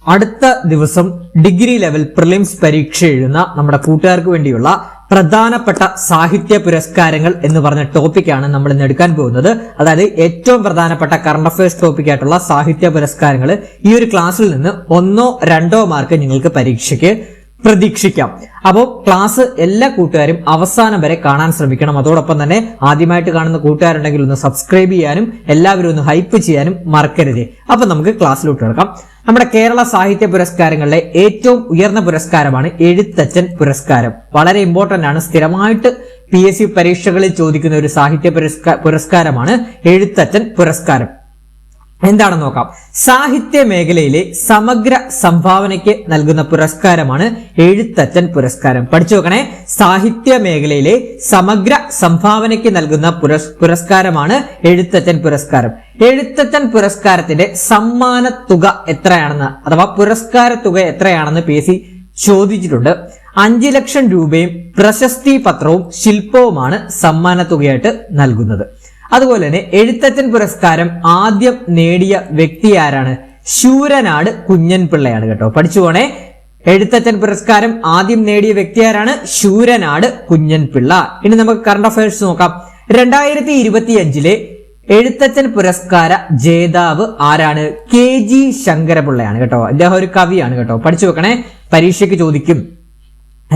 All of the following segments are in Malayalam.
അടുത്ത ദിവസം ഡിഗ്രി ലെവൽ പ്രിലിംസ് പരീക്ഷ എഴുതുന്ന നമ്മുടെ കൂട്ടുകാർക്ക് വേണ്ടിയുള്ള പ്രധാനപ്പെട്ട സാഹിത്യ പുരസ്കാരങ്ങൾ എന്ന് പറഞ്ഞ ടോപ്പിക്കാണ് നമ്മൾ ഇന്ന് എടുക്കാൻ പോകുന്നത്. അതായത് ഏറ്റവും പ്രധാനപ്പെട്ട കറണ്ട് അഫയേഴ്സ് ടോപ്പിക് ആയിട്ടുള്ള സാഹിത്യ പുരസ്കാരങ്ങൾ ഈ ഒരു ക്ലാസ്സിൽ നിന്ന് 1 or 2 മാർക്ക് നിങ്ങൾക്ക് പരീക്ഷയ്ക്ക് പ്രതീക്ഷിക്കാം. അപ്പോൾ ക്ലാസ് എല്ലാ കൂട്ടുകാരും അവസാനം വരെ കാണാൻ ശ്രമിക്കണം. അതോടൊപ്പം തന്നെ ആദ്യമായിട്ട് കാണുന്ന കൂട്ടുകാരുണ്ടെങ്കിൽ ഒന്ന് സബ്സ്ക്രൈബ് ചെയ്യാനും എല്ലാവരും ഒന്ന് ഹൈപ്പ് ചെയ്യാനും മറക്കരുത്. അപ്പൊ നമുക്ക് ക്ലാസ്സിലോട്ട് കിടക്കാം. നമ്മുടെ കേരള സാഹിത്യ പുരസ്കാരങ്ങളിലെ ഏറ്റവും ഉയർന്ന പുരസ്കാരമാണ് എഴുത്തച്ഛൻ പുരസ്കാരം. വളരെ ഇമ്പോർട്ടന്റ് ആണ്. സ്ഥിരമായിട്ട് PSC പരീക്ഷകളിൽ ചോദിക്കുന്ന ഒരു സാഹിത്യ പുരസ്കാരമാണ് എഴുത്തച്ഛൻ പുരസ്കാരം. എന്താണെന്ന് നോക്കാം. സാഹിത്യ മേഖലയിലെ സമഗ്ര സംഭാവനയ്ക്ക് നൽകുന്ന പുരസ്കാരമാണ് എഴുത്തച്ഛൻ പുരസ്കാരം. പഠിച്ചു നോക്കണേ. സാഹിത്യ മേഖലയിലെ സമഗ്ര സംഭാവനയ്ക്ക് നൽകുന്ന പുരസ്കാരമാണ് എഴുത്തച്ഛൻ പുരസ്കാരം. എഴുത്തച്ഛൻ പുരസ്കാരത്തിന്റെ സമ്മാന തുക എത്രയാണെന്ന് അഥവാ പുരസ്കാര തുക എത്രയാണെന്ന് PSC ചോദിച്ചിട്ടുണ്ട്. 5 ലക്ഷം രൂപയും പ്രശസ്തി പത്രവും ശില്പവുമാണ് സമ്മാന തുകയായിട്ട് നൽകുന്നത്. അതുപോലെ തന്നെ എഴുത്തച്ഛൻ പുരസ്കാരം ആദ്യം നേടിയ വ്യക്തി ആരാണ്? ശൂരനാട് കുഞ്ഞൻ പിള്ളയാണ് കേട്ടോ. പഠിച്ചു പോണേ. എഴുത്തച്ഛൻ പുരസ്കാരം ആദ്യം നേടിയ വ്യക്തി ആരാണ്? ശൂരനാട് കുഞ്ഞൻ പിള്ള. ഇനി നമുക്ക് കറണ്ട് അഫയേഴ്സ് നോക്കാം. 2025 എഴുത്തച്ഛൻ പുരസ്കാര ജേതാവ് ആരാണ്? KG ശങ്കരപിള്ളയാണ് കേട്ടോ. അദ്ദേഹം ഒരു കവിയാണ് കേട്ടോ. പഠിച്ചു വെക്കണേ. പരീക്ഷയ്ക്ക് ചോദിക്കും.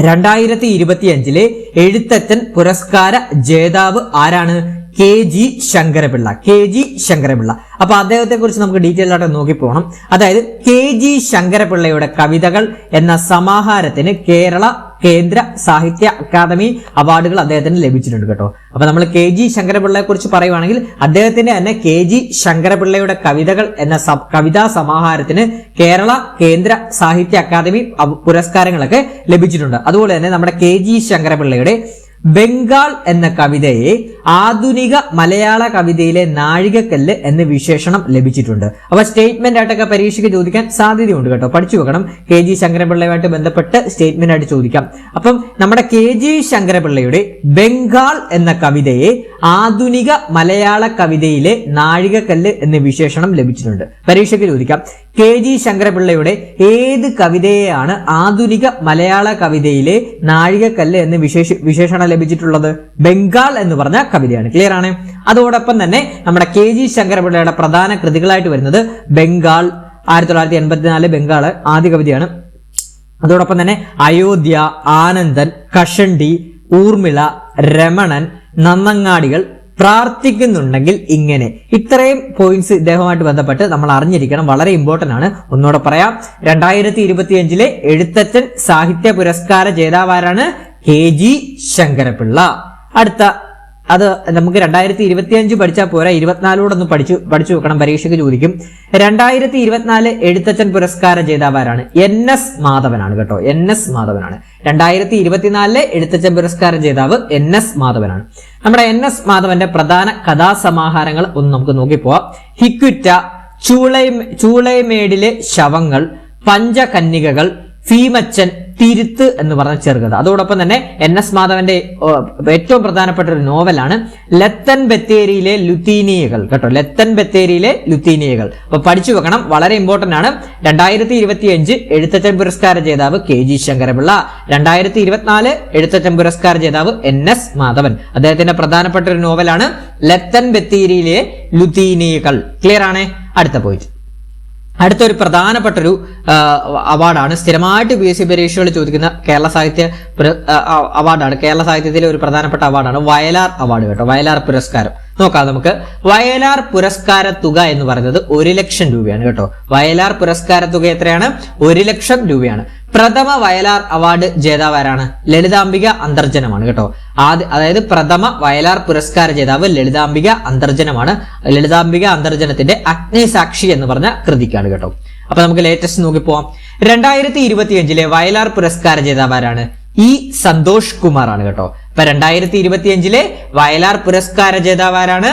2025 എഴുത്തച്ഛൻ പുരസ്കാര ജേതാവ് ആരാണ്? KG ശങ്കരപിള്ള. KG ശങ്കരപിള്ള. അപ്പൊ അദ്ദേഹത്തെ കുറിച്ച് നമുക്ക് ഡീറ്റെയിൽ ആയിട്ട് നോക്കി പോകണം. അതായത് KG ശങ്കരപിള്ളയുടെ കവിതകൾ എന്ന സമാഹാരത്തിന് കേരള കേന്ദ്ര സാഹിത്യ അക്കാദമി അവാർഡുകൾ അദ്ദേഹത്തിന് ലഭിച്ചിട്ടുണ്ട് കേട്ടോ. അപ്പൊ നമ്മൾ KG ശങ്കരപിള്ളയെ കുറിച്ച് പറയുവാണെങ്കിൽ അദ്ദേഹത്തിന്റെ തന്നെ KG ശങ്കരപിള്ളയുടെ കവിതകൾ എന്ന കവിതാ സമാഹാരത്തിന് കേരള കേന്ദ്ര സാഹിത്യ അക്കാദമി പുരസ്കാരങ്ങളൊക്കെ ലഭിച്ചിട്ടുണ്ട്. അതുപോലെ തന്നെ നമ്മുടെ KG ശങ്കരപിള്ളയുടെ ബംഗാൾ എന്ന കവിതയെ ആധുനിക മലയാള കവിതയിലെ നാഴികക്കല്ല് എന്ന വിശേഷണം ലഭിച്ചിട്ടുണ്ട്. അപ്പൊ സ്റ്റേറ്റ്മെന്റ് ആയിട്ടൊക്കെ പരീക്ഷയ്ക്ക് ചോദിക്കാൻ സാധ്യതയുണ്ട് കേട്ടോ. പഠിച്ചു വെക്കണം. KG ശങ്കരപിള്ളയുമായിട്ട് ബന്ധപ്പെട്ട് സ്റ്റേറ്റ്മെന്റ് ആയിട്ട് ചോദിക്കാം. അപ്പം നമ്മുടെ KG ശങ്കരപിള്ളയുടെ ബംഗാൾ എന്ന കവിതയെ ആധുനിക മലയാള കവിതയിലെ നാഴികക്കല്ല് എന്ന വിശേഷണം ലഭിച്ചിട്ടുണ്ട്. പരീക്ഷയ്ക്ക് ചോദിക്കാം. KG ശങ്കരപിള്ളയുടെ ഏത് കവിതയെയാണ് ആധുനിക മലയാള കവിതയിലെ നാഴികക്കല്ല് എന്ന വിശേഷണം ലഭിച്ചിട്ടുള്ളത്? ബംഗാൾ എന്ന് പറഞ്ഞ കവിതയാണ്. ക്ലിയർ ആണ്. അതോടൊപ്പം തന്നെ നമ്മുടെ KG ശങ്കരപിള്ളയുടെ പ്രധാന കൃതികളായിട്ട് വരുന്നത് ബംഗാൾ, 1984 ബംഗാൾ ആദ്യ കവിതയാണ്. അതോടൊപ്പം തന്നെ അയോധ്യ, ആനന്ദൻ, കഷണ്ടി, ഊർമിള, രമണൻ, നന്നങ്ങാടികൾ, പ്രാർത്ഥിക്കുന്നുണ്ടെങ്കിൽ ഇങ്ങനെ. ഇത്രയും പോയിന്റ്സ് ഇദ്ദേഹവുമായിട്ട് ബന്ധപ്പെട്ട് നമ്മൾ അറിഞ്ഞിരിക്കണം. വളരെ ഇമ്പോർട്ടന്റ് ആണ്. ഒന്നുകൂടെ പറയാം. 2025 എഴുത്തച്ഛൻ സാഹിത്യ പുരസ്കാര ജേതാവാരാണ്? KG ശങ്കരപിള്ള. അടുത്ത അത് നമുക്ക് 2025 പഠിച്ചാൽ പോരാ, 24 ഒന്ന് പഠിച്ചു വെക്കണം. പരീക്ഷയ്ക്ക് ചോദിക്കും. 2024 എഴുത്തച്ഛൻ പുരസ്കാര ജേതാവാരാണ്? NS മാധവനാണ് കേട്ടോ. NS മാധവനാണ്. 2024 എഴുത്തച്ഛൻ പുരസ്കാര ജേതാവ് NS മാധവനാണ്. നമ്മുടെ NS മാധവന്റെ പ്രധാന കഥാസമാഹാരങ്ങൾ ഒന്ന് നമുക്ക് നോക്കിപ്പോവാം. ഹിക്വിറ്റ, ചൂളൈമേടിലെ ശവങ്ങൾ, പഞ്ചകന്യകകൾ, ഭീമച്ചൻ, തിരുത്ത് എന്ന് പറഞ്ഞ ചെറുകഥ. അതോടൊപ്പം തന്നെ NS മാധവന്റെ ഏറ്റവും പ്രധാനപ്പെട്ട ഒരു നോവലാണ് ലത്തൻ ബത്തേരിയിലെ ലുത്തീനിയകൾ കേട്ടോ. ലത്തൻ ബത്തേരിയിലെ ലുത്തീനിയകൾ. അപ്പൊ പഠിച്ചു വെക്കണം. വളരെ ഇമ്പോർട്ടന്റ് ആണ്. 2025 എഴുത്തച്ഛൻ പുരസ്കാര ജേതാവ് KG ശങ്കരപിള്ള. 2024 എഴുത്തച്ഛൻ പുരസ്കാര ജേതാവ് NS മാധവൻ. അദ്ദേഹത്തിന്റെ പ്രധാനപ്പെട്ട ഒരു നോവലാണ് ലത്തൻ ബത്തേരിയിലെ ലുത്തീനിയകൾ. ക്ലിയർ ആണ്. അടുത്ത പോയിന്റ്. അടുത്തൊരു പ്രധാനപ്പെട്ട ഒരു അവാർഡാണ്. സ്ഥിരമായിട്ട് PSC പരീക്ഷകളിൽ ചോദിക്കുന്ന കേരള സാഹിത്യ അവാർഡാണ്. കേരള സാഹിത്യത്തിലെ ഒരു പ്രധാനപ്പെട്ട അവാർഡാണ് വയലാർ അവാർഡ് കേട്ടോ. വയലാർ പുരസ്കാരം നോക്കാം നമുക്ക്. വയലാർ പുരസ്കാര തുക എന്ന് പറയുന്നത് 1 ലക്ഷം രൂപയാണ് കേട്ടോ. വയലാർ പുരസ്കാര തുക എത്രയാണ്? 1 ലക്ഷം രൂപയാണ്. പ്രഥമ വയലാർ അവാർഡ് ജേതാവാരാണ്? ലളിതാംബിക അന്തർജനമാണ് കേട്ടോ. അതായത് പ്രഥമ വയലാർ പുരസ്കാര ജേതാവ് ലളിതാംബിക അന്തർജനമാണ്. ലളിതാംബിക അന്തർജനത്തിന്റെ അഗ്നിസാക്ഷി എന്ന് പറഞ്ഞ കൃതിക്കാണ് കേട്ടോ. അപ്പൊ നമുക്ക് ലേറ്റസ്റ്റ് നോക്കി പോവാം. 2025 വയലാർ പുരസ്കാര ജേതാവാരാണ്? സന്തോഷ് കുമാർ ആണ് കേട്ടോ. അപ്പൊ 2025 വയലാർ പുരസ്കാര ജേതാവാരാണ്?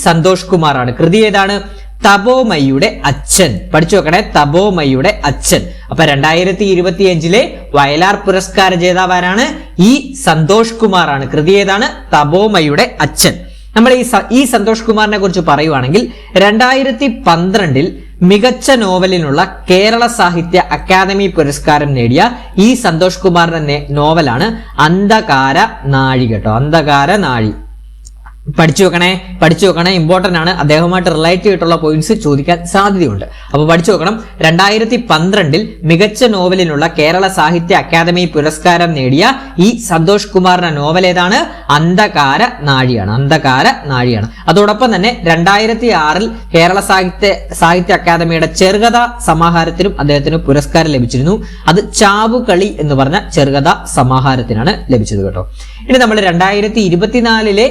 സന്തോഷ് കുമാർ ആണ്. കൃതി ഏതാണ്? തപോമയുടെ അച്ഛൻ. പഠിച്ചു വെക്കണേ. തപോമയുടെ അച്ഛൻ. അപ്പൊ 2025 വയലാർ പുരസ്കാര ജേതാവാരാണ്? സന്തോഷ് കുമാർ ആണ്. കൃതി ഏതാണ്? തപോമയുടെ അച്ഛൻ. നമ്മൾ ഈ സന്തോഷ് കുമാറിനെ കുറിച്ച് പറയുവാണെങ്കിൽ 2012 മികച്ച നോവലിനുള്ള കേരള സാഹിത്യ അക്കാദമി പുരസ്കാരം നേടിയ ഈ സന്തോഷ് കുമാറിന്റെ നോവലാണ് അന്ധകാര നാഴി കേട്ടോ. അന്ധകാര നാഴി പഠിച്ചു വെക്കണേ, ഇമ്പോർട്ടന്റ് ആണ്. അദ്ദേഹവുമായിട്ട് റിലേറ്റ് ചെയ്തിട്ടുള്ള പോയിന്റ്സ് ചോദിക്കാൻ സാധ്യതയുണ്ട്. അപ്പൊ പഠിച്ചു വെക്കണം. 2012 മികച്ച നോവലിനുള്ള കേരള സാഹിത്യ അക്കാദമി പുരസ്കാരം നേടിയ ഈ സന്തോഷ് കുമാറിന്റെ നോവൽ ഏതാണ്? അന്ധകാര നാഴിയാണ്. അതോടൊപ്പം തന്നെ 2006 കേരള സാഹിത്യ അക്കാദമിയുടെ ചെറുകഥ സമാഹാരത്തിനും അദ്ദേഹത്തിന് പുരസ്കാരം ലഭിച്ചിരുന്നു. അത് ചാവുകളി എന്ന് പറഞ്ഞ ചെറുകഥ സമാഹാരത്തിനാണ് ലഭിച്ചത് കേട്ടോ. ഇനി നമ്മൾ 2024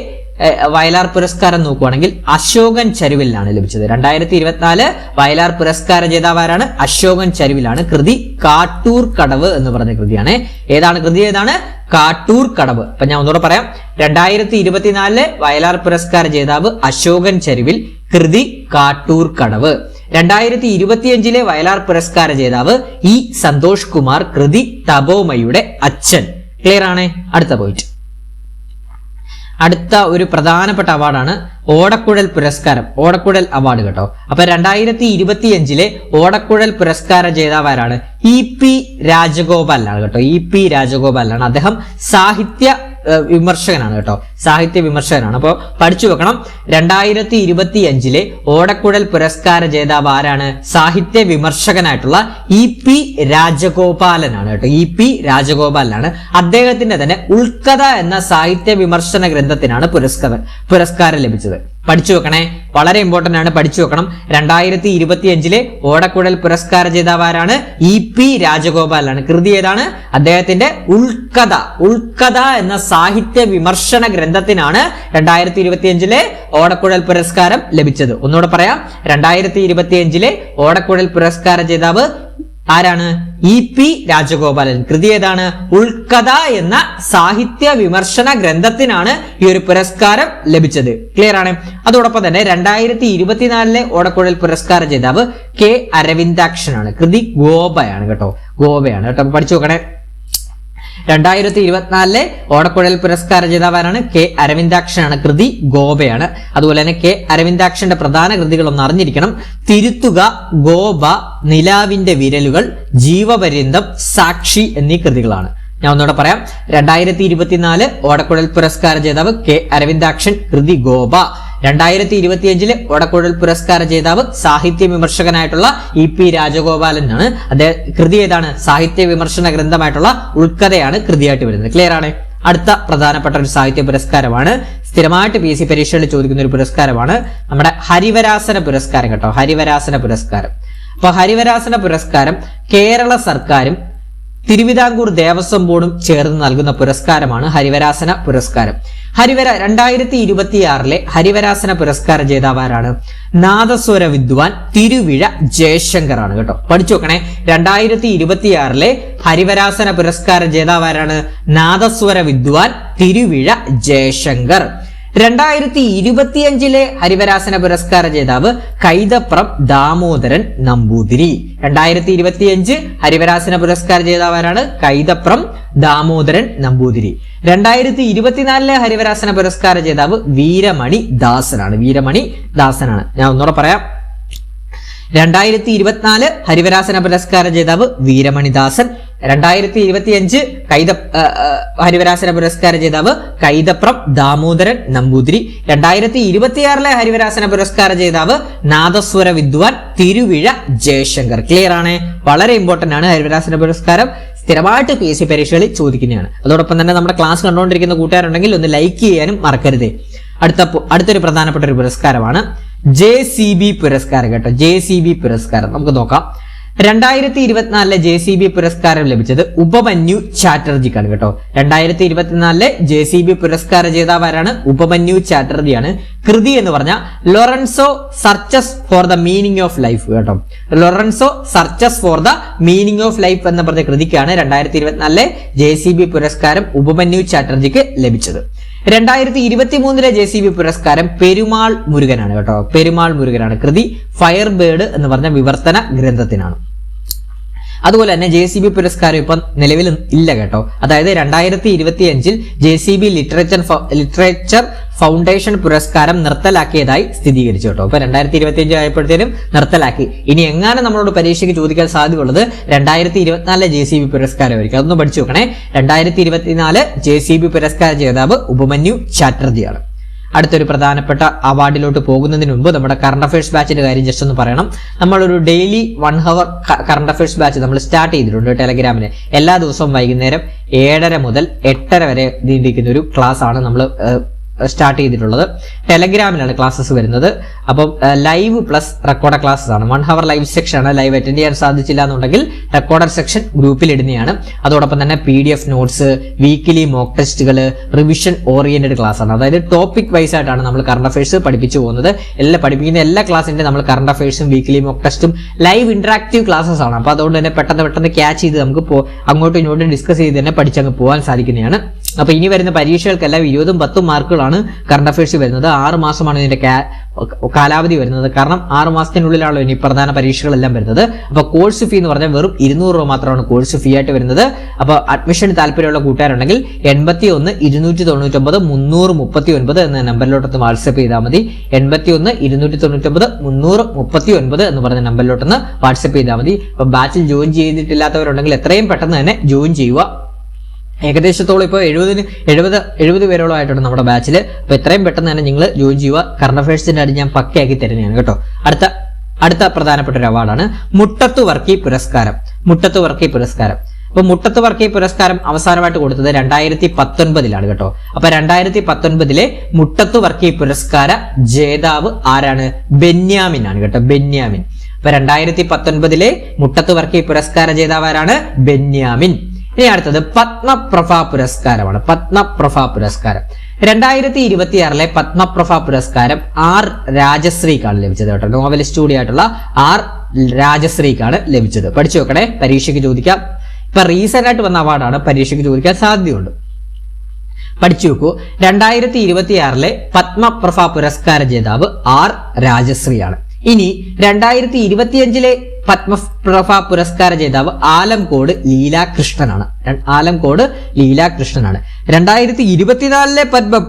വയലാർ പുരസ്കാരം നോക്കുവാണെങ്കിൽ അശോകൻ ചരുവിലാണ് ലഭിച്ചത്. 2024 വയലാർ പുരസ്കാര ജേതാവാരാണ്? അശോകൻ ചരുവിലാണ്. കൃതി കാട്ടൂർ കടവ് എന്ന് പറഞ്ഞ കൃതിയാണ്. ഏതാണ്? കാട്ടൂർ കടവ്. അപ്പൊ ഞാൻ ഒന്നുകൂടെ പറയാം. 2024 വയലാർ പുരസ്കാര ജേതാവ് അശോകൻ ചരുവിൽ, കൃതി കാട്ടൂർ കടവ്. 2025 വയലാർ പുരസ്കാര ജേതാവ് ഇ സന്തോഷ് കുമാർ, കൃതി തപോമയുടെ അച്ഛൻ. ക്ലിയർ ആണ്? അടുത്ത പോയിന്റ്. അടുത്ത ഒരു പ്രധാനപ്പെട്ട അവാർഡാണ് ഓടക്കുഴൽ പുരസ്കാരം, ഓടക്കുഴൽ അവാർഡ് കേട്ടോ. അപ്പൊ 2025 ഓടക്കുഴൽ പുരസ്കാര ജേതാവാരാണ്? EP രാജഗോപാലാണ് കേട്ടോ. EP രാജഗോപാലാണ്. അദ്ദേഹം സാഹിത്യ വിമർശകനാണ് കേട്ടോ. അപ്പോൾ പഠിച്ചു വെക്കണം. 2025 ഓടക്കുഴൽ പുരസ്കാര ജേതാവ് ആരാണ്? സാഹിത്യ വിമർശകനായിട്ടുള്ള EP രാജഗോപാലനാണ് കേട്ടോ. EP രാജഗോപാലനാണ്. അദ്ദേഹത്തിന്റെ തന്നെ ഉൾക്കഥ എന്ന സാഹിത്യ വിമർശന ഗ്രന്ഥത്തിനാണ് പുരസ്കാരം ലഭിച്ചത്. പഠിച്ചു വെക്കണേ, വളരെ ഇമ്പോർട്ടന്റ് ആണ്. പഠിച്ചു വെക്കണം. 2025 ഓടക്കുഴൽ പുരസ്കാര ജേതാവ് ആരാണ്? EP രാജഗോപാലാണ്. കൃതി ഏതാണ്? അദ്ദേഹത്തിന്റെ ഉൾക്കഥ എന്ന സാഹിത്യ വിമർശന ഗ്രന്ഥത്തിനാണ് 2025 ഓടക്കുഴൽ പുരസ്കാരം ലഭിച്ചത്. ഒന്നുകൂടെ പറയാം. 2025 ഓടക്കുഴൽ പുരസ്കാര ജേതാവ് ആരാണ്? EP രാജഗോപാലൻ. കൃതി ഏതാണ്? ഉൾക്കഥ എന്ന സാഹിത്യ വിമർശന ഗ്രന്ഥത്തിനാണ് ഈ ഒരു പുരസ്കാരം ലഭിച്ചത്. ക്ലിയർ ആണ്? അതോടൊപ്പം തന്നെ 2024 ഓടക്കുഴൽ പുരസ്കാര ജേതാവ് K അരവിന്ദാക്ഷനാണ്. കൃതി ഗോപയാണ് കേട്ടോ. പഠിച്ചു നോക്കണേ. 2024 ഓടക്കുഴൽ പുരസ്കാര ജേതാവാരാണ്? K അരവിന്ദാക്ഷനാണ്. കൃതി ഗോപയാണ്. അതുപോലെ തന്നെ K അരവിന്ദാക്ഷന്റെ പ്രധാന കൃതികൾ ഒന്ന് അറിഞ്ഞിരിക്കണം. തിരുത്തുക, ഗോപ, നിലാവിന്റെ വിരലുകൾ, ജീവപര്യന്തം, സാക്ഷി എന്നീ കൃതികളാണ്. ഞാൻ ഒന്നുകൂടെ പറയാം. 2024 ഓടക്കുഴൽ പുരസ്കാര ജേതാവ് K അരവിന്ദാക്ഷൻ, കൃതി ഗോപ. 2025 ഓടക്കുഴൽ പുരസ്കാര ജേതാവ് സാഹിത്യ വിമർശകനായിട്ടുള്ള EP രാജഗോപാലനാണ്. അദ്ദേഹം കൃതി ഏതാണ്? സാഹിത്യ വിമർശന ഗ്രന്ഥമായിട്ടുള്ള ഉൾക്കഥയാണ് കൃതിയായിട്ട് വരുന്നത്. ക്ലിയർ ആണ്? അടുത്ത പ്രധാനപ്പെട്ട ഒരു സാഹിത്യ പുരസ്കാരമാണ്, സ്ഥിരമായിട്ട് PSC പരീക്ഷകളിൽ ചോദിക്കുന്ന ഒരു പുരസ്കാരമാണ് നമ്മുടെ ഹരിവരാസന പുരസ്കാരം കേട്ടോ. ഹരിവരാസന പുരസ്കാരം. അപ്പൊ ഹരിവരാസന പുരസ്കാരം കേരള സർക്കാരും തിരുവിതാംകൂർ ദേവസ്വം ബോർഡും ചേർന്ന് നൽകുന്ന പുരസ്കാരമാണ് ഹരിവരാസന പുരസ്കാരം. 2026 ഹരിവരാസന പുരസ്കാര ജേതാവാരാണ്? നാദസ്വര വിദ്വാൻ തിരുവിഴ ജയശങ്കർ ആണ് കേട്ടോ. പഠിച്ചു നോക്കണേ. 2026 ഹരിവരാസന പുരസ്കാര ജേതാവാരാണ്? നാദസ്വര വിദ്വാൻ തിരുവിഴ ജയശങ്കർ. 2025 ഹരിവരാസന പുരസ്കാര ജേതാവ് കൈതപ്രം ദാമോദരൻ നമ്പൂതിരി. 2025 ഹരിവരാസന പുരസ്കാര ജേതാവാരാണ്? കൈതപ്രം ദാമോദരൻ നമ്പൂതിരി. 2024 ഹരിവരാസന പുരസ്കാര ജേതാവ് വീരമണി ദാസനാണ്. ഞാൻ ഒന്നുകൂടെ പറയാം. 2024 ഹരിവരാസന പുരസ്കാര ജേതാവ് വീരമണിദാസൻ. 2025 ഹരിവരാസന പുരസ്കാര ജേതാവ് കൈതപ്രം ദാമോദരൻ നമ്പൂതിരി. 2026 ഹരിവരാസന പുരസ്കാര ജേതാവ് നാദസ്വര വിദ്വാൻ തിരുവിഴ ജയശങ്കർ. ക്ലിയർ ആണ്? വളരെ ഇമ്പോർട്ടന്റ് ആണ്. ഹരിവരാസന പുരസ്കാരം സ്ഥിരമായിട്ട് PSC പരീക്ഷകളിൽ ചോദിക്കുന്നതാണ്. അതോടൊപ്പം തന്നെ നമ്മുടെ ക്ലാസ് കണ്ടുകൊണ്ടിരിക്കുന്ന കൂട്ടുകാരുണ്ടെങ്കിൽ ഒന്ന് ലൈക്ക് ചെയ്യാനും മറക്കരുതേ. അടുത്തൊരു പ്രധാനപ്പെട്ട ഒരു പുരസ്കാരമാണ് JCB പുരസ്കാരം കേട്ടോ. JCB പുരസ്കാരം നമുക്ക് നോക്കാം. 2024 JCB പുരസ്കാരം ലഭിച്ചത് ഉപമന്യു ചാറ്റർജിക്കാണ് കേട്ടോ. 2024 JCB പുരസ്കാര ജേതാവാരാണ്? ഉപമന്യു ചാറ്റർജിയാണ്. കൃതി എന്ന് പറഞ്ഞാൽ Lorenzo searches for the meaning of life കേട്ടോ. Lorenzo searches for the meaning of life എന്ന പറഞ്ഞ കൃതിക്കാണ് 2024 JCB പുരസ്കാരം ഉപമന്യു ചാറ്റർജിക്ക് ലഭിച്ചത്. 2023 JCB പുരസ്കാരം പെരുമാൾ മുരുകനാണ് കേട്ടോ. പെരുമാൾ മുരുകനാണ്. കൃതി ഫയർ ബേർഡ് എന്ന് പറഞ്ഞ വിവർത്തന ഗ്രന്ഥത്തിനാണ്. അതുപോലെ തന്നെ JCB പുരസ്കാരം ഇപ്പം നിലവിൽ ഇല്ല കേട്ടോ. അതായത് 2025 JCB ലിറ്ററേച്ചർ ഫൗണ്ടേഷൻ പുരസ്കാരം നിർത്തലാക്കിയതായി സ്ഥിരീകരിച്ചു കേട്ടോ. അപ്പൊ 2025 ആയപ്പോഴത്തേനും നിർത്തലാക്കി. ഇനി എങ്ങനെ നമ്മളോട് പരീക്ഷയ്ക്ക് ചോദിക്കാൻ സാധ്യതയുള്ളത് 2024 JCB പുരസ്കാരമായിരിക്കും. അതൊന്ന് പഠിച്ചു നോക്കണേ. 2024 JCB പുരസ്കാര ജേതാവ് ഉപമന്യു ചാറ്റർജിയാണ്. അടുത്തൊരു പ്രധാനപ്പെട്ട അവാർഡിലോട്ട് പോകുന്നതിന് മുമ്പ് നമ്മുടെ കറണ്ട് അഫയേഴ്സ് ബാച്ചിന്റെ കാര്യം ജസ്റ്റ് ഒന്ന് പറയണം. നമ്മളൊരു daily 1 hour current affairs batch നമ്മൾ സ്റ്റാർട്ട് ചെയ്തിട്ടുണ്ട് ടെലഗ്രാമിൽ. എല്ലാ ദിവസവും വൈകുന്നേരം 7:30 മുതൽ 8:30 വരെ നീണ്ടിരിക്കുന്ന ഒരു ക്ലാസ് ആണ് നമ്മൾ സ്റ്റാർട്ട് ചെയ്തിട്ടുള്ളത്. ടെലഗ്രാമിലാണ് ക്ലാസ്സസ് വരുന്നത്. അപ്പം ലൈവ് പ്ലസ് റെക്കോർഡ് ക്ലാസ്സസ് ആണ്. 1 hour ലൈവ് സെക്ഷൻ ആണ്. ലൈവ് അറ്റൻഡ് ചെയ്യാൻ സാധിച്ചില്ല എന്നുണ്ടെങ്കിൽ റെക്കോർഡർ സെക്ഷൻ ഗ്രൂപ്പിൽ ഇടുന്നതാണ്. അതോടൊപ്പം തന്നെ PDF നോട്ട്സ്, വീക്കിലി മോക്ക് ടെസ്റ്റുകൾ, റിവിഷൻ ഓറിയന്റഡ് ക്ലാസ് ആണ്. അതായത് ടോപ്പിക് വൈസ് ആയിട്ടാണ് നമ്മൾ കറണ്ട് അഫയേഴ്സ് പഠിപ്പിച്ചു പോകുന്നത്. പഠിപ്പിക്കുന്ന എല്ലാ ക്ലാസ്സിന്റെ നമ്മൾ കറണ്ട് അഫയേഴ്സും വീക്കിലി മോക്ക് ടെസ്റ്റും ലൈവ് ഇന്ററാക്റ്റീവ് ക്ലാസ്സസ് ആണ്. അപ്പൊ അതുകൊണ്ട് തന്നെ പെട്ടെന്ന് ക്യാച്ച് ചെയ്ത് നമുക്ക് അങ്ങോട്ടും ഇങ്ങോട്ടും ഡിസ്കസ് ചെയ്ത് തന്നെ പഠിച്ചങ്ങ് പോകാൻ സാധിക്കുന്നതാണ്. അപ്പൊ ഇനി വരുന്ന പരീക്ഷകൾക്കെല്ലാം 20ഉം 10ഉം മാർക്കുകളാണ് കറണ്ട് അഫയേഴ്സ് വരുന്നത്. 6 മാസമാണ് ഇതിന്റെ കാലാവധി വരുന്നത്. കാരണം 6 മാസത്തിനുള്ളിലാണല്ലോ ഇനി പ്രധാന പരീക്ഷകളെല്ലാം വരുന്നത്. അപ്പൊ കോഴ്സ് ഫീ എന്ന് പറഞ്ഞാൽ വെറും 200 രൂപ മാത്രമാണ് കോഴ്സ് ഫീ ആയിട്ട് വരുന്നത്. അപ്പൊ അഡ്മിഷൻ താല്പര്യമുള്ള കൂട്ടുകാരുണ്ടെങ്കിൽ 81 299 339 എന്ന നമ്പറിലോട്ടൊന്ന് വാട്സ്ആപ്പ് ചെയ്താൽ മതി. 81 299 339 എന്ന് പറഞ്ഞ നമ്പറിലോട്ടൊന്ന് വാട്സ്ആപ്പ് ചെയ്താൽ മതി. അപ്പൊ ബാച്ചിൽ ജോയിൻ ചെയ്തിട്ടില്ലാത്തവരുണ്ടെങ്കിൽ എത്രയും പെട്ടെന്ന് തന്നെ ജോയിൻ ചെയ്യുക. ഏകദേശത്തോളം ഇപ്പോൾ 70 പേരോളം ആയിട്ടുണ്ട് നമ്മുടെ ബാച്ചിൽ. അപ്പൊ എത്രയും പെട്ടെന്ന് തന്നെ നിങ്ങൾ ജോയിൻ ചെയ്യുക. കറണ്ട് അഫയേഴ്സിന്റെ അടി ഞാൻ പക്കയാക്കി തരുന്നതാണ് കേട്ടോ. അടുത്ത പ്രധാനപ്പെട്ട ഒരു അവാർഡാണ് മുട്ടത്തു വർക്കി പുരസ്കാരം. അപ്പൊ മുട്ടത്തു വർക്കി പുരസ്കാരം അവസാനമായിട്ട് കൊടുത്തത് 2019 കേട്ടോ. അപ്പൊ 2019 മുട്ടത്തു വർക്കി പുരസ്കാര ജേതാവ് ആരാണ്? ബെന്യാമിൻ ആണ് കേട്ടോ. ബെന്യാമിൻ. അപ്പൊ 2019 മുട്ടത്തു വർക്കി പുരസ്കാര ജേതാവ് ആരാണ്? ബെന്യാമിൻ. ഇനി അടുത്തത് പത്മപ്രഭ പുരസ്കാരമാണ്. പത്മപ്രഭ പുരസ്കാരം 2026 പത്മപ്രഭ പുരസ്കാരം R രാജശ്രീക്കാണ് ലഭിച്ചത് കേട്ടോ. നോവലിസ്റ്റ് കൂടിയായിട്ടുള്ള R രാജശ്രീക്കാണ് ലഭിച്ചത്. പഠിച്ചു നോക്കണേ, പരീക്ഷയ്ക്ക് ചോദിക്കാം. ഇപ്പൊ റീസെന്റ് ആയിട്ട് വന്ന അവാർഡാണ്, പരീക്ഷയ്ക്ക് ചോദിക്കാൻ സാധ്യതയുണ്ട്. പഠിച്ചു നോക്കൂ. 2026 പത്മപ്രഭ പുരസ്കാര ജേതാവ് R രാജശ്രീയാണ്. ഇനി 2025 പത്മപ്രഭ പുരസ്കാര ജേതാവ് ആലംകോട് ലീലാകൃഷ്ണനാണ്. 2024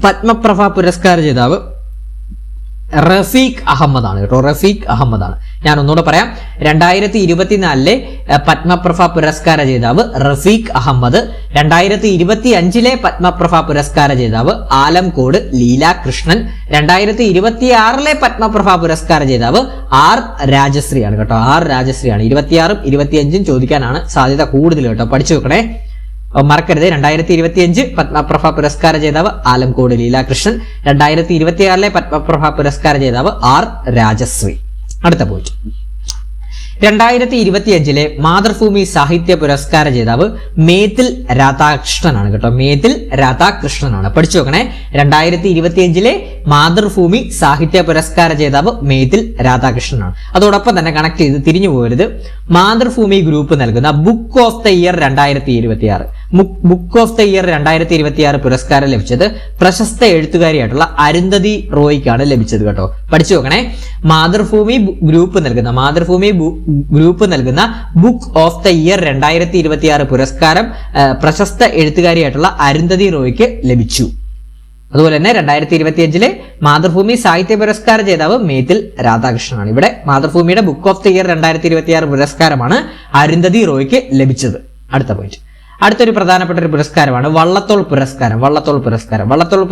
പത്മപ്രഭ പുരസ്കാര ജേതാവ് റഫീഖ് അഹമ്മദ് ആണ് കേട്ടോ. റഫീഖ് അഹമ്മദ് ആണ്. ഞാൻ ഒന്നുകൂടെ പറയാം. 2024 പത്മപ്രഭ പുരസ്കാര ജേതാവ് റഫീഖ് അഹമ്മദ്. 2025 പത്മപ്രഭ പുരസ്കാര ജേതാവ് ആലംകോട് ലീലാകൃഷ്ണൻ. 2026 പത്മപ്രഭ പുരസ്കാര ജേതാവ് R രാജശ്രീ ആണ് കേട്ടോ. R രാജശ്രീ ആണ്. 26ഉം 25ഉം ചോദിക്കാനാണ് സാധ്യത കൂടുതൽ കേട്ടോ. പഠിച്ചു വെക്കണേ, മറക്കരുത്. 2025 പത്മപ്രഭ പുരസ്കാര ജേതാവ് ആലംകോട് ലീലാകൃഷ്ണൻ. 2026 പത്മപ്രഭ പുരസ്കാര ജേതാവ് R രാജശ്രീ. അടുത്ത പോയിന്റ് 2025 മാതൃഭൂമി സാഹിത്യ പുരസ്കാര ജേതാവ് മേതിൽ രാധാകൃഷ്ണനാണ് കേട്ടോ. മേതിൽ രാധാകൃഷ്ണനാണ്. പഠിച്ചു നോക്കണേ. 2025 മാതൃഭൂമി സാഹിത്യ പുരസ്കാര ജേതാവ് മേതിൽ രാധാകൃഷ്ണനാണ്. അതോടൊപ്പം തന്നെ കണക്ട് ചെയ്ത് തിരിഞ്ഞു പോകരുത്. മാതൃഭൂമി ഗ്രൂപ്പ് നൽകുന്ന book of the year 2026 book of the year 2026 പുരസ്കാരം ലഭിച്ചത് പ്രശസ്ത എഴുത്തുകാരിയായിട്ടുള്ള അരുന്ധതി റോയ്ക്കാണ് ലഭിച്ചത് കേട്ടോ. പഠിച്ചു നോക്കണേ. മാതൃഭൂമി ഗ്രൂപ്പ് നൽകുന്ന ബുക്ക് ഓഫ് ദ ഇയർ 2026 പുരസ്കാരം പ്രശസ്ത എഴുത്തുകാരിയായിട്ടുള്ള അരുന്ധതി റോയ്ക്ക് ലഭിച്ചു. അതുപോലെ തന്നെ 2025 മാതൃഭൂമി സാഹിത്യ പുരസ്കാര ജേതാവ് മേതിൽ രാധാകൃഷ്ണനാണ്. ഇവിടെ മാതൃഭൂമിയുടെ ബുക്ക് ഓഫ് ദ ഇയർ 2026 പുരസ്കാരമാണ് അരുന്ധതി റോയ്ക്ക് ലഭിച്ചത്. അടുത്ത പോയിന്റ്. അടുത്തൊരു പ്രധാനപ്പെട്ട ഒരു പുരസ്കാരമാണ് വള്ളത്തോൾ പുരസ്കാരം. വള്ളത്തോൾ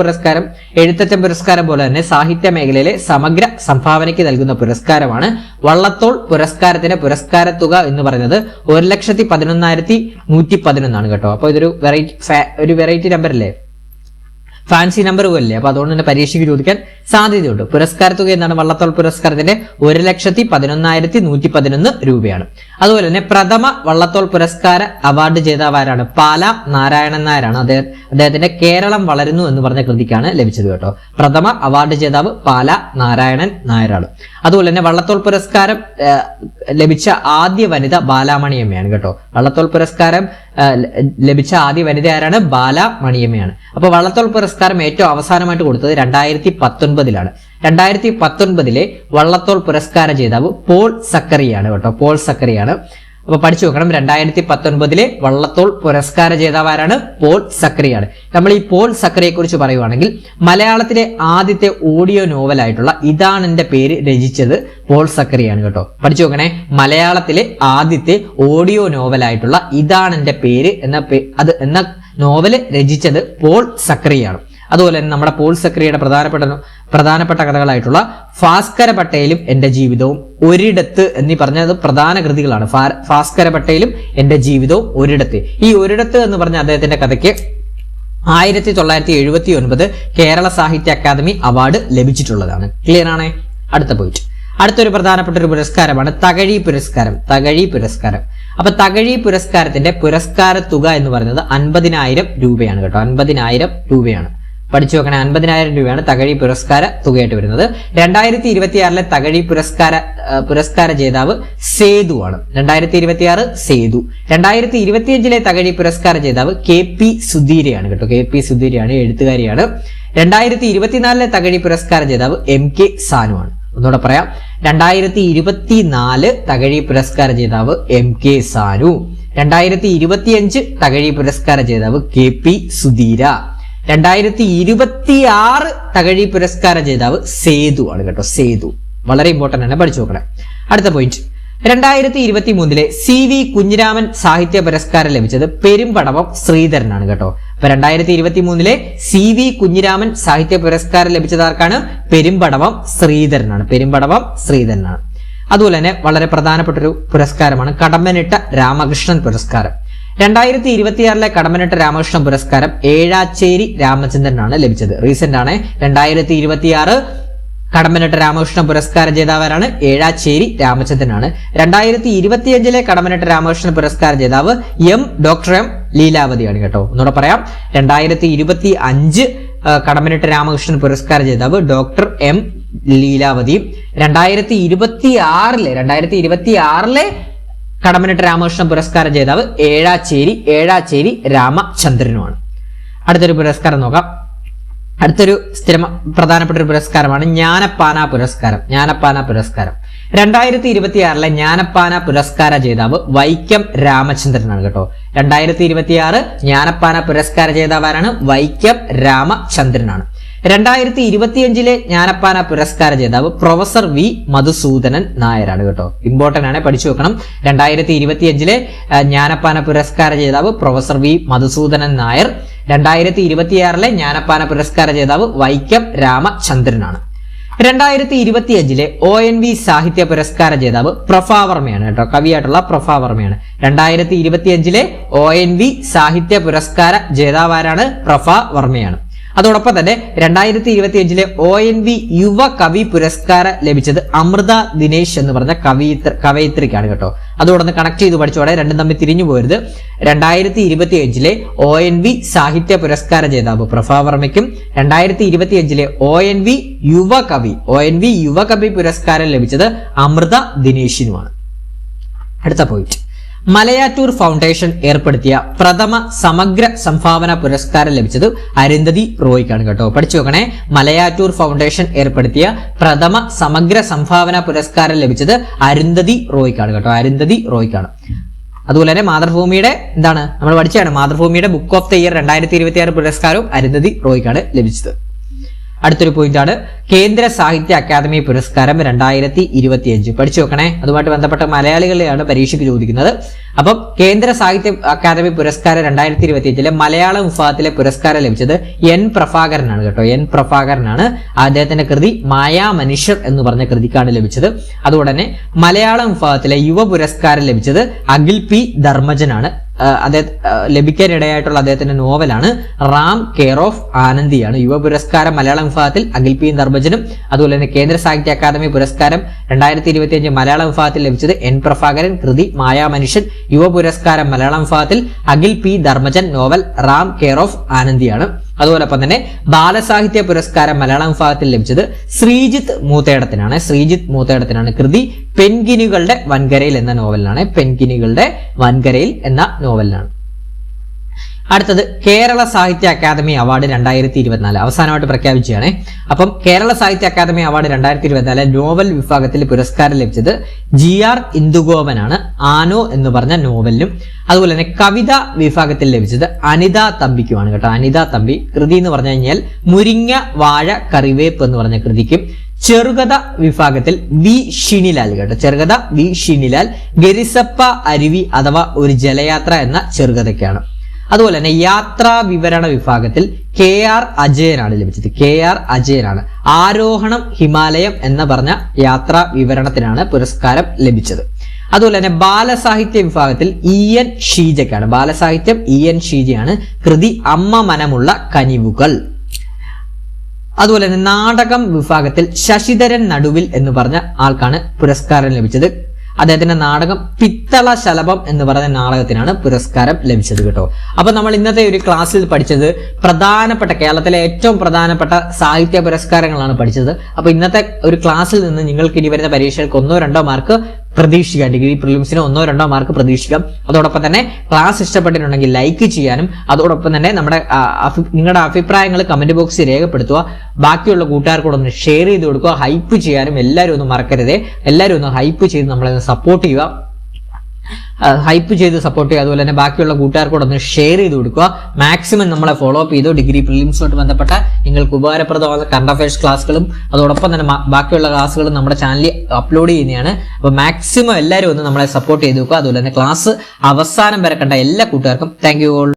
പുരസ്കാരം എഴുത്തച്ഛൻ പുരസ്കാരം പോലെ തന്നെ സാഹിത്യ മേഖലയിലെ സമഗ്ര സംഭാവനയ്ക്ക് നൽകുന്ന പുരസ്കാരമാണ്. വള്ളത്തോൾ പുരസ്കാരത്തിന്റെ പുരസ്കാര തുക എന്ന് പറയുന്നത് 1,11,111 കേട്ടോ. അപ്പൊ ഇതൊരു വെറൈറ്റി നമ്പർ അല്ലേ, ഫാൻസി നമ്പർ പോലല്ലേ. അപ്പൊ അതുകൊണ്ട് തന്നെ പരീക്ഷയ്ക്ക് ചോദിക്കാൻ സാധ്യതയുണ്ട്. പുരസ്കാര തുക എന്താണ്? വള്ളത്തോൾ പുരസ്കാരത്തിന്റെ 1,11,111 രൂപയാണ്. അതുപോലെ തന്നെ പ്രഥമ വള്ളത്തോൾ പുരസ്കാര അവാർഡ് ജേതാവ് ആരാണ്? പാല നാരായണൻ നായരാണ്. അദ്ദേഹത്തിന്റെ കേരളം വളരുന്നു എന്ന് പറഞ്ഞ കൃതിക്കാണ് ലഭിച്ചത് കേട്ടോ. പ്രഥമ അവാർഡ് ജേതാവ് പാല നാരായണൻ നായരാണ്. അതുപോലെ തന്നെ വള്ളത്തോൾ പുരസ്കാരം ലഭിച്ച ആദ്യ വനിത ബാലാമണിയമ്മയാണ് കേട്ടോ. വള്ളത്തോൾ പുരസ്കാരം ലഭിച്ച ആദ്യ വനിത ആരാണ്? ബാലാമണിയമ്മയാണ്. അപ്പൊ വള്ളത്തോൾ പുരസ്കാരം ഏറ്റവും അവസാനമായിട്ട് കൊടുത്തത് 2019 2019 വള്ളത്തോൾ പുരസ്കാര ജേതാവ് പോൾ സക്കറിയാണ് കേട്ടോ. പോൾ സക്കറിയാണ്. അപ്പൊ പഠിച്ചു നോക്കണം. 2019 വള്ളത്തോൾ പുരസ്കാര ജേതാവാരാണ്? പോൾ സക്രിയാണ്. നമ്മൾ ഈ പോൾ സക്രിയെ കുറിച്ച് പറയുവാണെങ്കിൽ മലയാളത്തിലെ ആദ്യത്തെ ഓഡിയോ നോവലായിട്ടുള്ള ഇതാണ് എന്റെ പേര് രചിച്ചത് പോൾ സക്രിയാണ് കേട്ടോ. പഠിച്ചു നോക്കണേ. മലയാളത്തിലെ ആദ്യത്തെ ഓഡിയോ നോവലായിട്ടുള്ള ഇതാണ് എന്റെ പേര് എന്ന നോവല് രചിച്ചത് പോൾ സക്രിയാണ്. അതുപോലെ തന്നെ നമ്മുടെ പോൾ സക്രിയുടെ പ്രധാനപ്പെട്ട കഥകളായിട്ടുള്ള ഭാസ്കര പട്ടേലും എന്റെ ജീവിതവും, ഒരിടത്ത് എന്നീ പറഞ്ഞത് പ്രധാന കൃതികളാണ്. ഭാസ്കര പട്ടേലും എന്റെ ജീവിതവും, ഒരിടത്ത്. ഈ ഒരിടത്ത് എന്ന് പറഞ്ഞ അദ്ദേഹത്തിന്റെ കഥയ്ക്ക് 1979 കേരള സാഹിത്യ അക്കാദമി അവാർഡ് ലഭിച്ചിട്ടുള്ളതാണ്. ക്ലിയർ ആണേ? അടുത്ത പോയിന്റ്. അടുത്തൊരു പ്രധാനപ്പെട്ട ഒരു പുരസ്കാരമാണ് തകഴി പുരസ്കാരം. അപ്പൊ തകഴി പുരസ്കാരത്തിന്റെ പുരസ്കാര തുക എന്ന് പറയുന്നത് 50,000 രൂപയാണ് കേട്ടോ. 50,000 രൂപയാണ്. പഠിച്ചു വെക്കണേ. 50,000 രൂപയാണ് തകഴി പുരസ്കാര തുകയായിട്ട് വരുന്നത്. 2026 തകഴി പുരസ്കാര ജേതാവ് സേതു ആണ്. 2026 സേതു. 2025 തകഴി പുരസ്കാര ജേതാവ് KP സുധീരയാണ് കേട്ടോ. KP സുധീരയാണ്, എഴുത്തുകാരിയാണ്. 2024 തകഴി പുരസ്കാര ജേതാവ് MK സാനു ആണ്. ഒന്നുകൂടെ പറയാം. 2024 തകഴി പുരസ്കാര ജേതാവ് MK സാനു. 2025 തകഴി പുരസ്കാര ജേതാവ് KP സുധീര. 2026 തകഴി പുരസ്കാര ജേതാവ് സേതു ആണ് കേട്ടോ. സേതു വളരെ ഇമ്പോർട്ടന്റ് ആണ്, പഠിച്ചു നോക്കണേ. അടുത്ത പോയിന്റ്. 2023 CV കുഞ്ഞിരാമൻ സാഹിത്യ പുരസ്കാരം ലഭിച്ചത് പെരുമ്പടവം ശ്രീധരനാണ് കേട്ടോ. അപ്പൊ 2023 CV കുഞ്ഞിരാമൻ സാഹിത്യ പുരസ്കാരം ലഭിച്ചത് ആർക്കാണ്? പെരുമ്പടവം ശ്രീധരനാണ്. അതുപോലെ തന്നെ വളരെ പ്രധാനപ്പെട്ട ഒരു പുരസ്കാരമാണ് കടമ്പനിട്ട രാമകൃഷ്ണൻ പുരസ്കാരം. 2026 കടമ്പനിട്ട രാമകൃഷ്ണൻ പുരസ്കാരം ഏഴാച്ചേരി രാമചന്ദ്രനാണ് ലഭിച്ചത്. റീസെന്റ് ആണ്. 2026 കടമ്പനിട്ട രാമകൃഷ്ണ പുരസ്കാര ജേതാവാരാണ്? ഏഴാച്ചേരി രാമചന്ദ്രനാണ്. 2025 കടമ്പനിട്ട രാമകൃഷ്ണ പുരസ്കാര ജേതാവ് ഡോക്ടർ എം ലീലാവതിയാണ് കേട്ടോ. ഒന്നുകൂടെ പറയാം. 2025 കടമ്പനിട്ട രാമകൃഷ്ണൻ പുരസ്കാര ജേതാവ് ഡോക്ടർ എം ലീലാവതിയും 2026 കടമ്പനിട്ട രാമകൃഷ്ണ പുരസ്കാര ജേതാവ് ഏഴാച്ചേരി രാമചന്ദ്രനുമാണ്. അടുത്തൊരു പുരസ്കാരം നോക്കാം. അടുത്തൊരു പ്രധാനപ്പെട്ട ഒരു പുരസ്കാരമാണ് ജ്ഞാനപ്പാന പുരസ്കാരം. 2026 ജ്ഞാനപ്പാന പുരസ്കാര ജേതാവ് വൈക്കം രാമചന്ദ്രനാണ് കേട്ടോ. 2026 ജ്ഞാനപ്പാന പുരസ്കാര ജേതാവാരാണ്? വൈക്കം രാമചന്ദ്രനാണ്. 2025 ജ്ഞാനപ്പാന പുരസ്കാര ജേതാവ് പ്രൊഫസർ വി മധുസൂദനൻ നായരാണ് കേട്ടോ. ഇമ്പോർട്ടന്റ് ആണ്, പഠിച്ചു വെക്കണം. 2025 ജ്ഞാനപ്പാന പുരസ്കാര ജേതാവ് പ്രൊഫസർ വി മധുസൂദനൻ നായർ. 2026 ജ്ഞാനപ്പാന പുരസ്കാര ജേതാവ് വൈക്കം രാമചന്ദ്രനാണ്. 2025 ONV സാഹിത്യ പുരസ്കാര ജേതാവ് പ്രഭാവർമ്മയാണ് കേട്ടോ. കവിയായിട്ടുള്ള പ്രഭാവർമ്മയാണ്. 2025 ONV സാഹിത്യ പുരസ്കാര ജേതാവാരാണ്? പ്രഭാവർമ്മയാണ്. അതോടൊപ്പം തന്നെ 2025 ONV യുവ കവി പുരസ്കാരം ലഭിച്ചത് അമൃത ദിനേശ് എന്ന് പറഞ്ഞ കവയിത്രിക്കാണ് കേട്ടോ. അതോടൊന്ന് കണക്ട് ചെയ്ത് പഠിച്ചോടെ, രണ്ടും തമ്മിൽ തിരിഞ്ഞു പോരുത്. 2025 ONV സാഹിത്യ പുരസ്കാര ജേതാവ് പ്രഭാവർമ്മയ്ക്കും 2025 ONV യുവ കവി പുരസ്കാരം ലഭിച്ചത് അമൃത ദിനേശിനുമാണ്. അടുത്ത പോയിന്റ്. മലയാറ്റൂർ ഫൗണ്ടേഷൻ ഏർപ്പെടുത്തിയ പ്രഥമ സമഗ്ര സംഭാവന പുരസ്കാരം ലഭിച്ചത് അരുന്ധതി റോയ്ക്കാണ് കേട്ടോ. പഠിച്ചു നോക്കണേ. മലയാറ്റൂർ ഫൗണ്ടേഷൻ ഏർപ്പെടുത്തിയ പ്രഥമ സമഗ്ര സംഭാവന പുരസ്കാരം ലഭിച്ചത് അരുന്ധതി റോയ്ക്കാണ് കേട്ടോ. അരുന്ധതി റോയ്ക്കാണ്. അതുപോലെ തന്നെ മാതൃഭൂമിയുടെ നമ്മൾ പഠിച്ചതാണ്. മാതൃഭൂമിയുടെ ബുക്ക് ഓഫ് ദ ഇയർ 2026 പുരസ്കാരവും അരുന്ധതി റോയ്ക്കാണ് ലഭിച്ചത്. അടുത്തൊരു പോയിന്റ് ആണ് കേന്ദ്ര സാഹിത്യ അക്കാദമി പുരസ്കാരം 2025. പഠിച്ചു നോക്കണേ. അതുമായിട്ട് ബന്ധപ്പെട്ട മലയാളികളെയാണ് പരീക്ഷയ്ക്ക് ചോദിക്കുന്നത്. അപ്പം കേന്ദ്ര സാഹിത്യ അക്കാദമി പുരസ്കാരം 2025 മലയാളം വിഭാഗത്തിലെ പുരസ്കാരം ലഭിച്ചത് N പ്രഭാകരനാണ് കേട്ടോ. N പ്രഭാകരനാണ്. അദ്ദേഹത്തിന്റെ കൃതി മായാ മനുഷ്യർ എന്ന് പറഞ്ഞ കൃതിക്കാണ് ലഭിച്ചത്. അതുകൊണ്ട് തന്നെ മലയാളം വിഭാഗത്തിലെ യുവ പുരസ്കാരം ലഭിച്ചത് അഖിൽ P ധർമ്മജനാണ്. ലഭിക്കാനിടയായിട്ടുള്ള അദ്ദേഹത്തിന്റെ നോവലാണ് റാം കെയർ ഓഫ് ആനന്ദിയാണ്. യുവ പുരസ്കാരം മലയാളം വിഭാഗത്തിൽ അഖിൽ P ധർമ്മജനും അതുപോലെ തന്നെ കേന്ദ്ര സാഹിത്യ അക്കാദമി പുരസ്കാരം 2025 മലയാളം വിഭാഗത്തിൽ ലഭിച്ചത് N പ്രഭാകരൻ, കൃതി മായാ മനുഷ്യൻ. യുവ പുരസ്കാരം മലയാളം വിഭാഗത്തിൽ Akhil P Dharmajan, novel Ram care of ആനന്ദിയാണ്. അതോടൊപ്പം തന്നെ ബാലസാഹിത്യ പുരസ്കാരം മലയാളം വിഭാഗത്തിൽ ലഭിച്ചത് ശ്രീജിത്ത് മൂത്തേടത്തിനാണ്. കൃതി പെൻഗിനുകളുടെ വൻകരയിൽ എന്ന നോവലിനാണ്. അടുത്തത് കേരള സാഹിത്യ അക്കാദമി അവാർഡ് 2024 അവസാനമായിട്ട് പ്രഖ്യാപിക്കുകയാണ്. അപ്പം കേരള സാഹിത്യ അക്കാദമി അവാർഡ് 2024 നോവൽ വിഭാഗത്തിൽ പുരസ്കാരം ലഭിച്ചത് GR ഇന്ദുഗോപനാണ്. ആനോ എന്ന് പറഞ്ഞ നോവലിനും. അതുപോലെ തന്നെ കവിത വിഭാഗത്തിൽ ലഭിച്ചത് അനിത തമ്പിക്കുമാണ് കേട്ടോ. അനിത തമ്പി. കൃതി എന്ന് പറഞ്ഞു കഴിഞ്ഞാൽ മുരിങ്ങ വാഴ കറിവേപ്പ് എന്ന് പറഞ്ഞ കൃതിക്കും. ചെറുകഥ വിഭാഗത്തിൽ വി ഷിനിലാൽ കേട്ടോ. ചെറുകഥ വി ഷിനിലാൽ. ഗരിസപ്പ അരുവി അഥവാ ഒരു ജലയാത്ര എന്ന ചെറുകഥയ്ക്കാണ്. അതുപോലെ തന്നെ യാത്രാ വിവരണ വിഭാഗത്തിൽ KR അജയനാണ് ലഭിച്ചത്. KR അജയനാണ്. ആരോഹണം ഹിമാലയം എന്ന് പറഞ്ഞ യാത്രാ വിവരണത്തിനാണ് പുരസ്കാരം ലഭിച്ചത്. അതുപോലെ തന്നെ ബാലസാഹിത്യ വിഭാഗത്തിൽ EN ഷീജയ്ക്കാണ്. ബാലസാഹിത്യം EN ഷീജയാണ്. കൃതി അമ്മ മനമുള്ള കനിവുകൾ. അതുപോലെ തന്നെ നാടകം വിഭാഗത്തിൽ ശശിധരൻ നടുവിൽ എന്ന് പറഞ്ഞ ആൾക്കാണ് പുരസ്കാരം ലഭിച്ചത്. അദ്ദേഹത്തിന്റെ നാടകം പിത്തള ശലഭം എന്ന് പറയുന്ന നാടകത്തിനാണ് പുരസ്കാരം ലഭിച്ചത് കേട്ടോ. അപ്പൊ നമ്മൾ ഇന്നത്തെ ഒരു ക്ലാസ്സിൽ പഠിച്ചത് പ്രധാനപ്പെട്ട കേരളത്തിലെ ഏറ്റവും പ്രധാനപ്പെട്ട സാഹിത്യ പുരസ്കാരങ്ങളാണ് പഠിച്ചത്. അപ്പൊ ഇന്നത്തെ ഒരു ക്ലാസ്സിൽ നിന്ന് നിങ്ങൾക്ക് ഇനി വരുന്ന പരീക്ഷകൾക്ക് 1-2 മാർക്ക് പ്രതീക്ഷിക്കാം. ഡിഗ്രി പ്രിലിംസിന് 1-2 മാർക്ക് പ്രതീക്ഷിക്കാം. അതോടൊപ്പം തന്നെ ക്ലാസ് ഇഷ്ടപ്പെട്ടിട്ടുണ്ടെങ്കിൽ ലൈക്ക് ചെയ്യാനും അതോടൊപ്പം തന്നെ നിങ്ങളുടെ അഭിപ്രായങ്ങൾ കമന്റ് ബോക്സിൽ രേഖപ്പെടുത്തുക. ബാക്കിയുള്ള കൂട്ടുകാർക്കൂടെ ഒന്ന് ഷെയർ ചെയ്ത് കൊടുക്കുക. ഹൈപ്പ് ചെയ്യാനും എല്ലാവരും ഒന്ന് മറക്കരുതേ. എല്ലാവരും ഒന്ന് ഹൈപ്പ് ചെയ്ത് നമ്മളെ സപ്പോർട്ട് ചെയ്യുക. അതുപോലെ തന്നെ ബാക്കിയുള്ള കൂട്ടുകാർക്കൂടെ ഒന്ന് ഷെയർ ചെയ്ത് കൊടുക്കുക. മാക്സിമം നമ്മളെ ഫോളോ അപ്പ് ചെയ്തു. ഡിഗ്രി പ്രിലിംസുമായിട്ട് ബന്ധപ്പെട്ട നിങ്ങൾക്ക് ഉപകാരപ്രദമായ കറണ്ട് അഫയേഴ്സ് ക്ലാസ്സുകളും അതോടൊപ്പം തന്നെ ബാക്കിയുള്ള ക്ലാസ്സുകളും നമ്മുടെ ചാനലിൽ അപ്ലോഡ് ചെയ്യുന്നതാണ്. അപ്പോൾ മാക്സിമം എല്ലാവരും ഒന്ന് നമ്മളെ സപ്പോർട്ട് ചെയ്ത് നോക്കുക. അതുപോലെ തന്നെ ക്ലാസ് അവസാനം വരെ കണ്ട എല്ലാ കൂട്ടുകാർക്കും താങ്ക് യു ഓൾ.